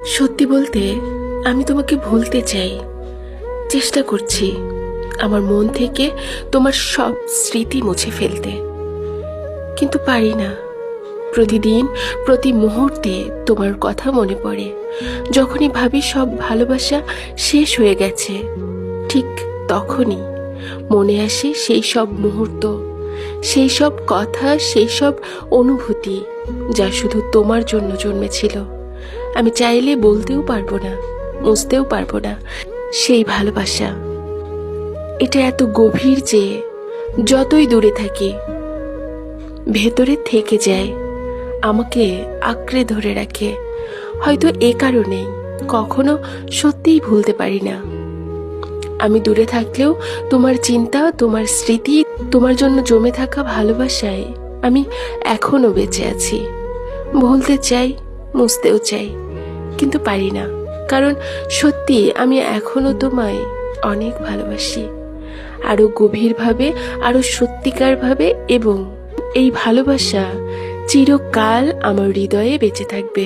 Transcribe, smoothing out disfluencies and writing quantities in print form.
সত্যি বলতে আমি তোমাকে ভুলতে চাই, চেষ্টা করছি আমার মন থেকে তোমার সব স্মৃতি মুছে ফেলতে, কিন্তু পারি না। প্রতিদিন প্রতি মুহূর্তে তোমার কথা মনে পড়ে। যখনই ভাবি সব ভালোবাসা শেষ হয়ে গেছে, ঠিক তখনই মনে আসে সেই সব মুহূর্ত, সেই সব কথা, সেই সব অনুভূতি যা শুধু তোমার জন্য জন্মেছিল। আমি চাইলে বলতেও পারবো না, বুঝতেও পারবো না সেই ভালোবাসা। এটা এত গভীর যে যতই দূরে থাকি ভেতরে থেকে যায়, আমাকে আঁকড়ে ধরে রাখে। হয়তো এ কারণেই কখনো সত্যিই ভুলতে পারি না। আমি দূরে থাকলেও তোমার চিন্তা, তোমার স্মৃতি, তোমার জন্য জমে থাকা ভালোবাসায় আমি এখনো বেঁচে আছি। ভুলতে চাই, মুছতেও চাই, কিন্তু পারি না। কারণ সত্যি আমি এখনো তোমায় অনেক ভালোবাসি, আরো গভীরভাবে, আরো সত্যিকারভাবে। এবং এই ভালোবাসা চিরকাল আমার হৃদয়ে বেঁচে থাকবে।